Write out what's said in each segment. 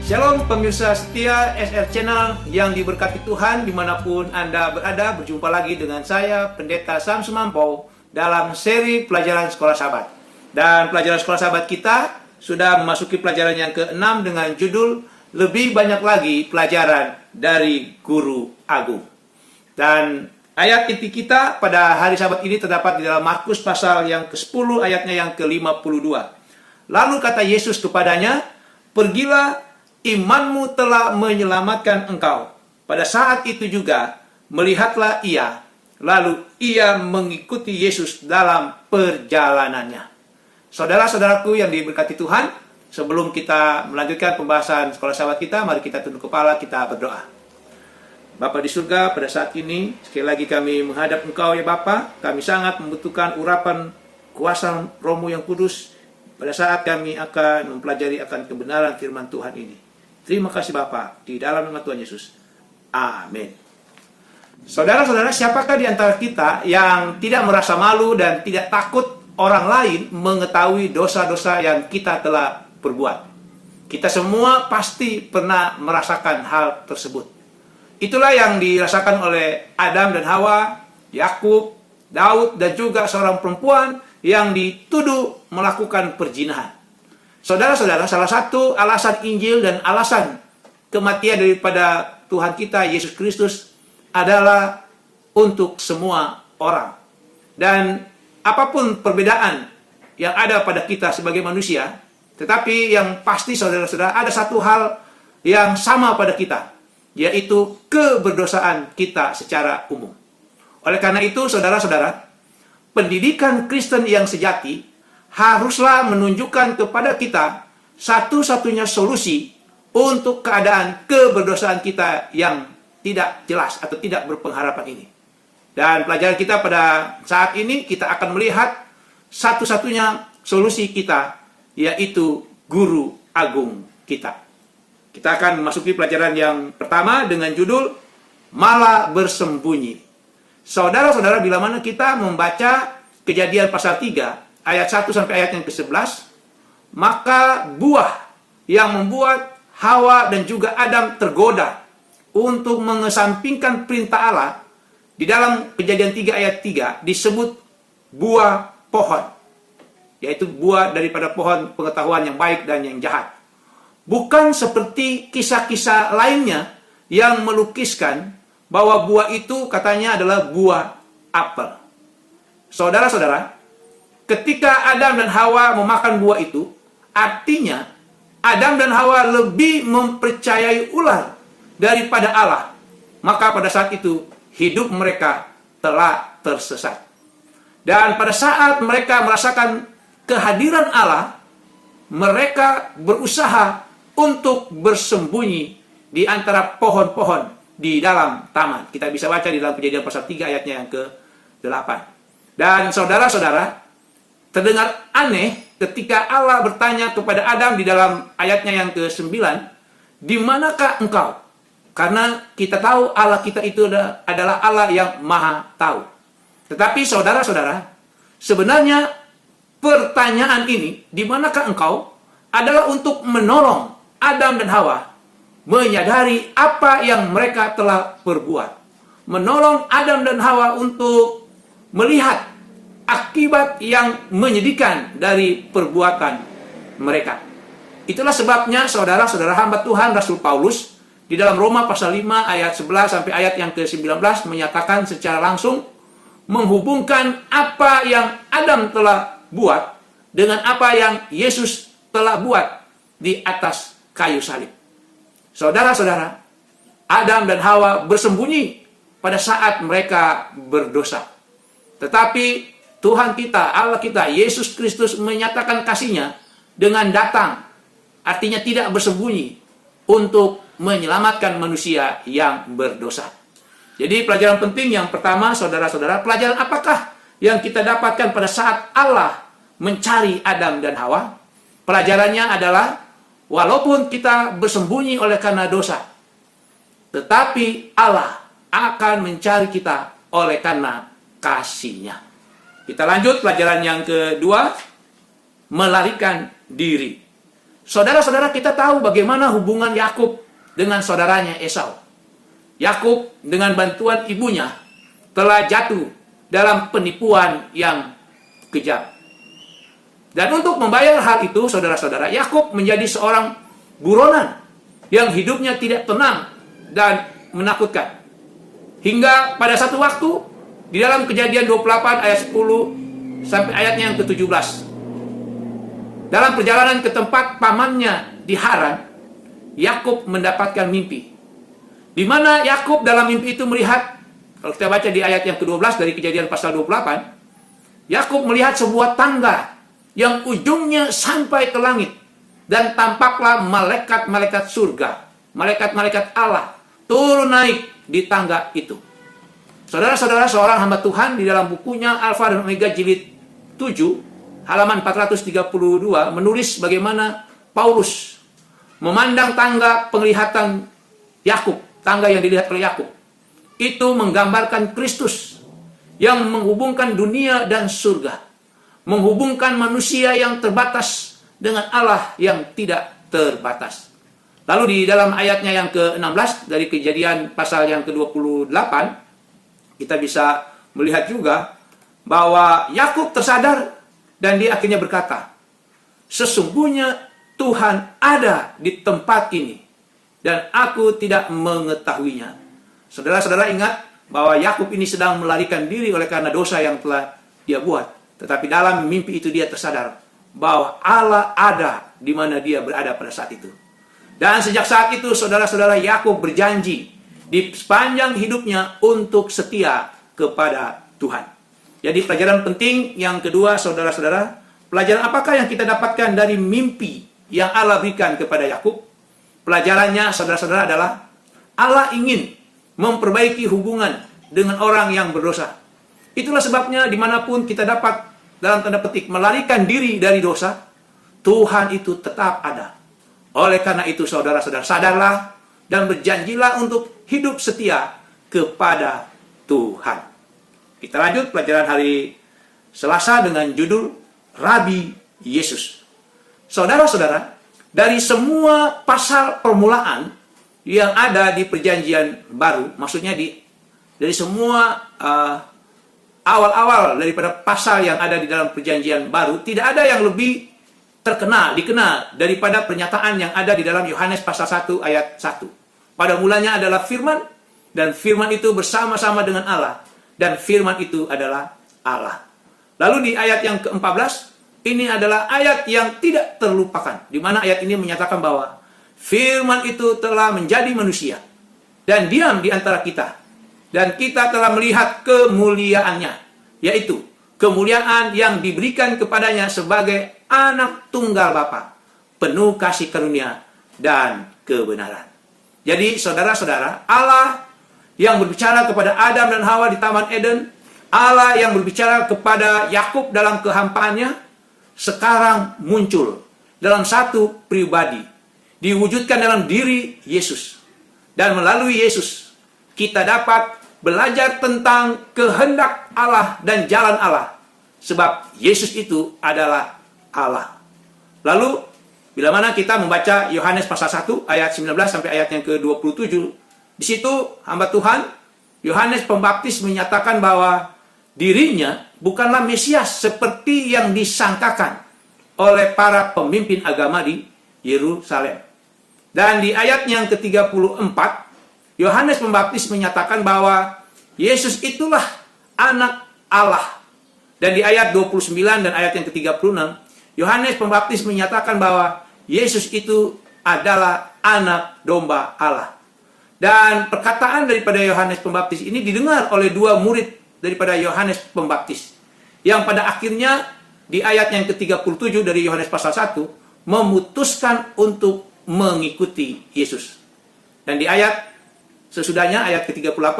Shalom pemirsa setia SR Channel yang diberkati Tuhan dimanapun Anda berada. Berjumpa lagi dengan saya, Pendeta Sam Semampau, dalam seri pelajaran Sekolah Sahabat. Dan pelajaran Sekolah Sahabat kita sudah memasuki pelajaran yang ke-6 dengan judul Lebih Banyak Lagi Pelajaran dari Guru Agung. Dan ayat inti kita pada hari Sabat ini terdapat di dalam Markus pasal yang ke-10 ayatnya yang ke-52. Lalu kata Yesus kepadanya, "Pergilah, imanmu telah menyelamatkan engkau." Pada saat itu juga melihatlah ia, lalu ia mengikuti Yesus dalam perjalanannya. Saudara-saudaraku yang diberkati Tuhan, sebelum kita melanjutkan pembahasan Sekolah Sahabat kita, mari kita tunduk kepala, kita berdoa. Bapa di surga, pada saat ini sekali lagi kami menghadap Engkau ya Bapa. Kami sangat membutuhkan urapan kuasa Roh-Mu yang kudus pada saat kami akan mempelajari akan kebenaran firman Tuhan ini. Terima kasih Bapa, di dalam nama Tuhan Yesus. Amin. Saudara-saudara, siapakah di antara kita yang tidak merasa malu dan tidak takut orang lain mengetahui dosa-dosa yang kita telah perbuat? Kita semua pasti pernah merasakan hal tersebut. Itulah yang dirasakan oleh Adam dan Hawa, Yakub, Daud, dan juga seorang perempuan yang dituduh melakukan perzinahan. Saudara-saudara, salah satu alasan Injil dan alasan kematian daripada Tuhan kita Yesus Kristus adalah untuk semua orang. Dan apapun perbedaan yang ada pada kita sebagai manusia, tetapi yang pasti saudara-saudara ada satu hal yang sama pada kita, yaitu keberdosaan kita secara umum. Oleh karena itu, saudara-saudara, pendidikan Kristen yang sejati haruslah menunjukkan kepada kita satu-satunya solusi untuk keadaan keberdosaan kita yang tidak jelas atau tidak berpengharapan ini. Dan pelajaran kita pada saat ini kita akan melihat satu-satunya solusi kita, yaitu Guru Agung kita. Kita akan memasuki pelajaran yang pertama dengan judul Malah Bersembunyi. Saudara-saudara, bila mana kita membaca Kejadian pasal 3 ayat 1 sampai ayat yang ke-11, maka buah yang membuat Hawa dan juga Adam tergoda untuk mengesampingkan perintah Allah di dalam Kejadian 3 ayat 3 disebut buah pohon, yaitu buah daripada pohon pengetahuan yang baik dan yang jahat. Bukan seperti kisah-kisah lainnya yang melukiskan bahwa buah itu katanya adalah buah apel. Saudara-saudara, ketika Adam dan Hawa memakan buah itu, artinya Adam dan Hawa lebih mempercayai ular daripada Allah. Maka pada saat itu hidup mereka telah tersesat. Dan pada saat mereka merasakan kehadiran Allah, mereka berusaha untuk bersembunyi di antara pohon-pohon di dalam taman. Kita bisa baca di dalam Kejadian pasal 3 ayatnya yang ke-8. Dan saudara-saudara, terdengar aneh ketika Allah bertanya kepada Adam di dalam ayatnya yang ke-9, "Di manakah engkau?" Karena kita tahu Allah kita itu adalah Allah yang Maha Tahu. Tetapi saudara-saudara, sebenarnya pertanyaan ini, "Di manakah engkau?" adalah untuk menolong Adam dan Hawa menyadari apa yang mereka telah perbuat. Menolong Adam dan Hawa untuk melihat akibat yang menyedihkan dari perbuatan mereka. Itulah sebabnya saudara-saudara hamba Tuhan Rasul Paulus di dalam Roma pasal 5 ayat 11 sampai ayat yang ke-19 menyatakan secara langsung, menghubungkan apa yang Adam telah buat dengan apa yang Yesus telah buat di atas kayu salib. Saudara-saudara, Adam dan Hawa bersembunyi pada saat mereka berdosa. Tetapi Tuhan kita, Allah kita, Yesus Kristus menyatakan kasih-Nya dengan datang, artinya tidak bersembunyi, untuk menyelamatkan manusia yang berdosa. Jadi pelajaran penting yang pertama, saudara-saudara, pelajaran apakah yang kita dapatkan pada saat Allah mencari Adam dan Hawa? Pelajarannya adalah, walaupun kita bersembunyi oleh karena dosa, tetapi Allah akan mencari kita oleh karena kasih-Nya. Kita lanjut pelajaran yang kedua, melarikan diri. Saudara-saudara, kita tahu bagaimana hubungan Yakub dengan saudaranya Esau. Yakub dengan bantuan ibunya telah jatuh dalam penipuan yang kejam. Dan untuk membayar hal itu, saudara-saudara, Yakub menjadi seorang buronan yang hidupnya tidak tenang dan menakutkan. Hingga pada satu waktu, di dalam Kejadian 28 ayat 10 sampai ayatnya yang ke-17. Dalam perjalanan ke tempat pamannya di Haran, Yakub mendapatkan mimpi. Di mana Yakub dalam mimpi itu melihat, kalau kita baca di ayat yang ke-12 dari Kejadian pasal 28, Yakub melihat sebuah tangga yang ujungnya sampai ke langit. Dan tampaklah malaikat-malaikat surga, malaikat-malaikat Allah, turun naik di tangga itu. Saudara-saudara, seorang hamba Tuhan di dalam bukunya Alfa dan Omega jilid 7, halaman 432, menulis bagaimana Paulus memandang tangga penglihatan Yakub, tangga yang dilihat oleh Yakub. Itu menggambarkan Kristus yang menghubungkan dunia dan surga, menghubungkan manusia yang terbatas dengan Allah yang tidak terbatas. Lalu di dalam ayatnya yang ke-16 dari Kejadian pasal yang ke-28, kita bisa melihat juga bahwa Yakub tersadar dan dia akhirnya berkata, sesungguhnya Tuhan ada di tempat ini dan aku tidak mengetahuinya. Saudara-saudara, ingat bahwa Yakub ini sedang melarikan diri oleh karena dosa yang telah dia buat. Tetapi dalam mimpi itu dia tersadar bahwa Allah ada di mana dia berada pada saat itu. Dan sejak saat itu, saudara-saudara, Yakub berjanji di sepanjang hidupnya untuk setia kepada Tuhan. Jadi pelajaran penting yang kedua, saudara-saudara, pelajaran apakah yang kita dapatkan dari mimpi yang Allah berikan kepada Yakub? Pelajarannya, saudara-saudara, adalah Allah ingin memperbaiki hubungan dengan orang yang berdosa. Itulah sebabnya dimanapun kita dapat, dalam tanda petik, melarikan diri dari dosa, Tuhan itu tetap ada. Oleh karena itu, saudara-saudara, sadarlah dan berjanjilah untuk hidup setia kepada Tuhan. Kita lanjut pelajaran hari Selasa dengan judul Rabi Yesus. Saudara-saudara, dari semua pasal permulaan yang ada di Perjanjian Baru, maksudnya dari semua awal-awal daripada pasal yang ada di dalam Perjanjian Baru, tidak ada yang lebih dikenal daripada pernyataan yang ada di dalam Yohanes pasal 1 ayat 1. Pada mulanya adalah firman, dan firman itu bersama-sama dengan Allah, dan firman itu adalah Allah. Lalu di ayat yang ke-14, ini adalah ayat yang tidak terlupakan, di mana ayat ini menyatakan bahwa firman itu telah menjadi manusia dan diam di antara kita, dan kita telah melihat kemuliaannya, yaitu kemuliaan yang diberikan kepadanya sebagai anak tunggal Bapa, penuh kasih karunia dan kebenaran. Jadi saudara-saudara, Allah yang berbicara kepada Adam dan Hawa di Taman Eden, Allah yang berbicara kepada Yakub dalam kehampaannya, sekarang muncul dalam satu pribadi, diwujudkan dalam diri Yesus. Dan melalui Yesus, kita dapat belajar tentang kehendak Allah dan jalan Allah. Sebab Yesus itu adalah Allah. Lalu, bila mana kita membaca Yohanes pasal 1 ayat 19 sampai ayat yang ke-27, di situ hamba Tuhan Yohanes Pembaptis menyatakan bahwa dirinya bukanlah Mesias seperti yang disangkakan oleh para pemimpin agama di Yerusalem. Dan di ayat yang ke-34, Yohanes Pembaptis menyatakan bahwa Yesus itulah anak Allah. Dan di ayat 29 dan ayat yang ke-36, Yohanes Pembaptis menyatakan bahwa Yesus itu adalah anak domba Allah. Dan perkataan daripada Yohanes Pembaptis ini didengar oleh dua murid daripada Yohanes Pembaptis, yang pada akhirnya di ayat yang ke-37 dari Yohanes pasal 1 memutuskan untuk mengikuti Yesus. Dan di ayat sesudahnya, ayat ke-38,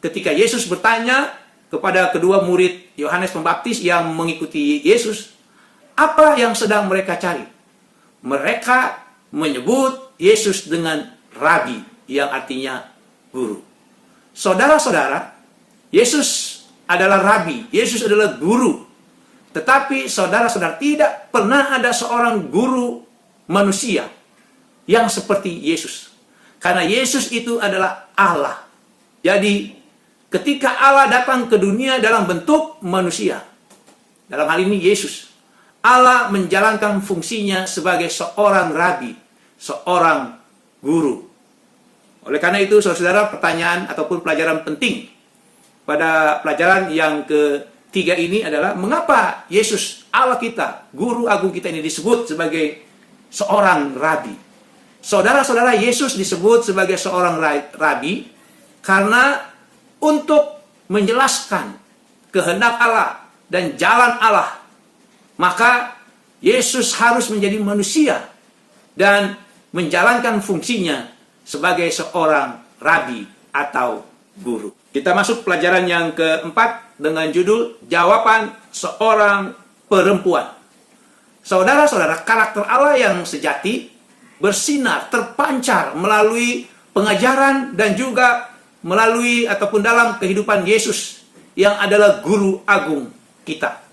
ketika Yesus bertanya kepada kedua murid Yohanes Pembaptis yang mengikuti Yesus, apa yang sedang mereka cari? Mereka menyebut Yesus dengan Rabi, yang artinya guru. Saudara-saudara, Yesus adalah rabi, Yesus adalah guru. Tetapi saudara-saudara, tidak pernah ada seorang guru manusia yang seperti Yesus. Karena Yesus itu adalah Allah. Jadi ketika Allah datang ke dunia dalam bentuk manusia, dalam hal ini Yesus, Allah menjalankan fungsinya sebagai seorang rabi, seorang guru. Oleh karena itu, saudara-saudara, pertanyaan ataupun pelajaran penting pada pelajaran yang ketiga ini adalah mengapa Yesus, Allah kita, guru agung kita ini disebut sebagai seorang rabi. Saudara-saudara, Yesus disebut sebagai seorang rabi karena untuk menjelaskan kehendak Allah dan jalan Allah, maka Yesus harus menjadi manusia dan menjalankan fungsinya sebagai seorang rabi atau guru. Kita masuk pelajaran yang keempat dengan judul jawaban seorang perempuan. Saudara-saudara, karakter Allah yang sejati bersinar, terpancar melalui pengajaran dan juga melalui ataupun dalam kehidupan Yesus yang adalah guru agung kita.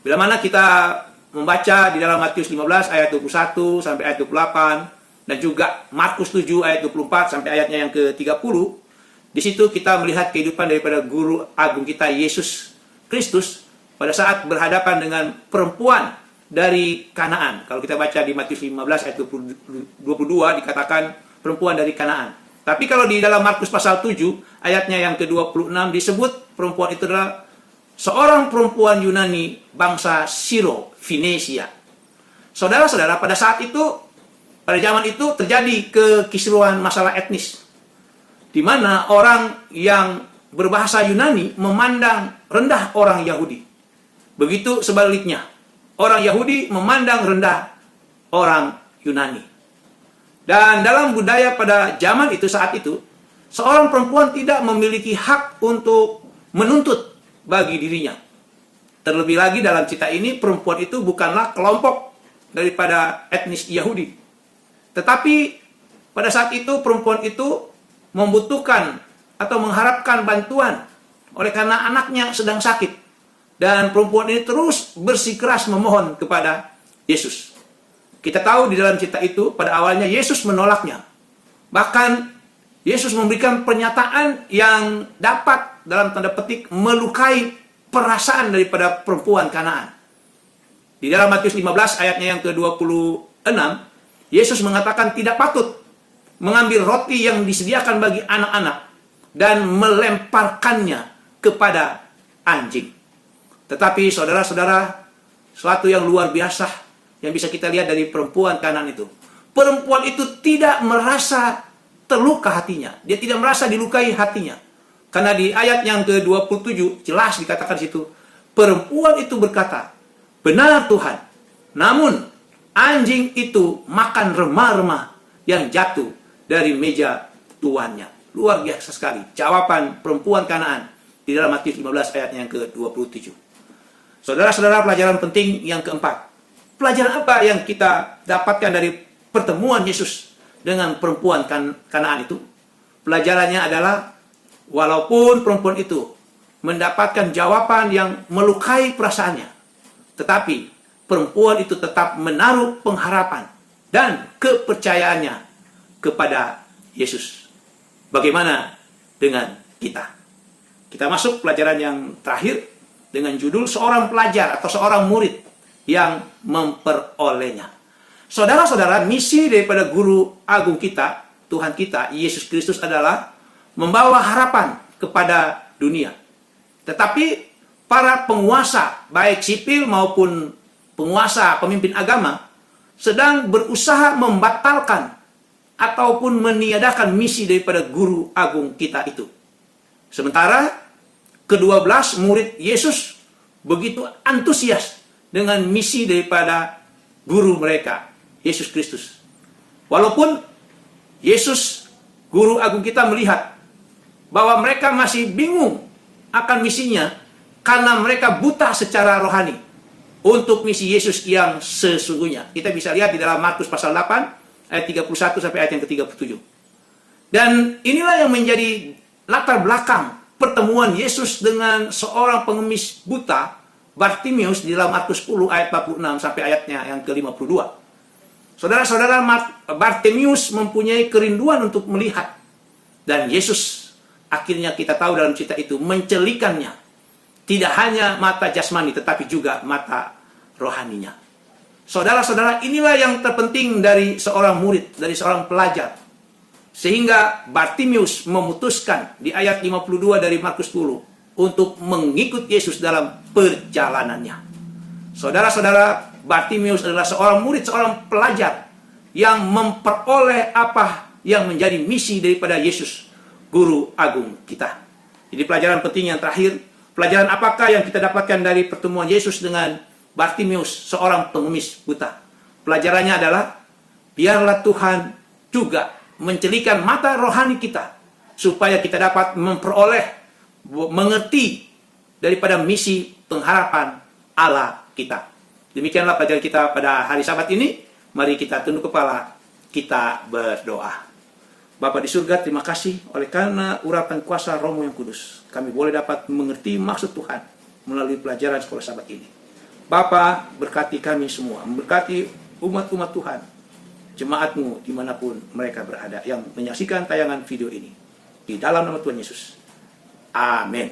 Bila mana kita membaca di dalam Matius 15 ayat 21 sampai ayat 28 dan juga Markus 7 ayat 24 sampai ayatnya yang ke-30, di situ kita melihat kehidupan daripada guru agung kita Yesus Kristus pada saat berhadapan dengan perempuan dari Kanaan. Kalau kita baca di Matius 15 ayat 22 dikatakan perempuan dari Kanaan. Tapi kalau di dalam Markus pasal 7 ayatnya yang ke-26 disebut perempuan itu adalah seorang perempuan Yunani bangsa Siro, Finesia. Saudara-saudara, pada saat itu, pada zaman itu terjadi kekisruhan masalah etnis, di mana orang yang berbahasa Yunani memandang rendah orang Yahudi. Begitu sebaliknya, orang Yahudi memandang rendah orang Yunani. Dan dalam budaya pada zaman itu, saat itu, seorang perempuan tidak memiliki hak untuk menuntut bagi dirinya. Terlebih lagi dalam cerita ini, perempuan itu bukanlah kelompok daripada etnis Yahudi. Tetapi pada saat itu perempuan itu membutuhkan atau mengharapkan bantuan oleh karena anaknya sedang sakit. Dan perempuan ini terus bersikeras memohon kepada Yesus. Kita tahu di dalam cerita itu pada awalnya Yesus menolaknya. Bahkan Yesus memberikan pernyataan yang dapat dalam tanda petik melukai perasaan daripada perempuan Kanaan. Di dalam Matius 15 ayatnya yang ke-26, Yesus mengatakan tidak patut mengambil roti yang disediakan bagi anak-anak dan melemparkannya kepada anjing. Tetapi saudara-saudara, suatu yang luar biasa yang bisa kita lihat dari perempuan Kanaan itu. Perempuan itu tidak merasa terluka hatinya. Dia tidak merasa dilukai hatinya. Karena di ayat yang ke-27 jelas dikatakan di situ, perempuan itu berkata, "Benar Tuhan, namun anjing itu makan remah-remah yang jatuh dari meja tuannya." Luar biasa sekali jawaban perempuan Kanaan di dalam Matius 15 ayat yang ke-27. Saudara-saudara, pelajaran penting yang keempat. Pelajaran apa yang kita dapatkan dari pertemuan Yesus dengan perempuan Kanaan itu? Pelajarannya adalah walaupun perempuan itu mendapatkan jawaban yang melukai perasaannya, tetapi perempuan itu tetap menaruh pengharapan dan kepercayaannya kepada Yesus. Bagaimana dengan kita? Kita masuk pelajaran yang terakhir dengan judul seorang pelajar atau seorang murid yang memperolehnya. Saudara-saudara, misi daripada guru agung kita, Tuhan kita, Yesus Kristus adalah membawa harapan kepada dunia. Tetapi para penguasa, baik sipil maupun penguasa, pemimpin agama, sedang berusaha membatalkan ataupun meniadakan misi daripada guru agung kita itu. Sementara ke-12 murid Yesus begitu antusias dengan misi daripada guru mereka, Yesus Kristus. Walaupun Yesus, guru agung kita, melihat bahwa mereka masih bingung akan misinya karena mereka buta secara rohani untuk misi Yesus yang sesungguhnya. Kita bisa lihat di dalam Markus pasal 8 ayat 31 sampai ayat yang ke-37. Dan inilah yang menjadi latar belakang pertemuan Yesus dengan seorang pengemis buta, Bartimius, di dalam Markus 10 ayat 46 sampai ayatnya yang ke-52. Saudara-saudara, Bartimius mempunyai kerinduan untuk melihat. Dan Yesus, akhirnya kita tahu dalam cerita itu, mencelikannya. Tidak hanya mata jasmani, tetapi juga mata rohaninya. Saudara-saudara, inilah yang terpenting dari seorang murid, dari seorang pelajar. Sehingga Bartimius memutuskan di ayat 52 dari Markus 10 untuk mengikut Yesus dalam perjalanannya. Saudara-saudara, Bartimius adalah seorang murid, seorang pelajar yang memperoleh apa yang menjadi misi daripada Yesus, Guru Agung kita. Jadi pelajaran penting yang terakhir, pelajaran apakah yang kita dapatkan dari pertemuan Yesus dengan Bartimius, seorang pengemis buta? Pelajarannya adalah, biarlah Tuhan juga mencelikan mata rohani kita, supaya kita dapat memperoleh, mengerti daripada misi pengharapan Allah kita. Demikianlah pelajaran kita pada hari Sabat ini. Mari kita tunduk kepala, kita berdoa. Bapa di surga, terima kasih oleh karena urapan kuasa Roh yang Kudus, kami boleh dapat mengerti maksud Tuhan melalui pelajaran sekolah Sabat ini. Bapa, berkati kami semua, memberkati umat-umat Tuhan, jemaat-Mu dimanapun mereka berada, yang menyaksikan tayangan video ini. Di dalam nama Tuhan Yesus. Amin.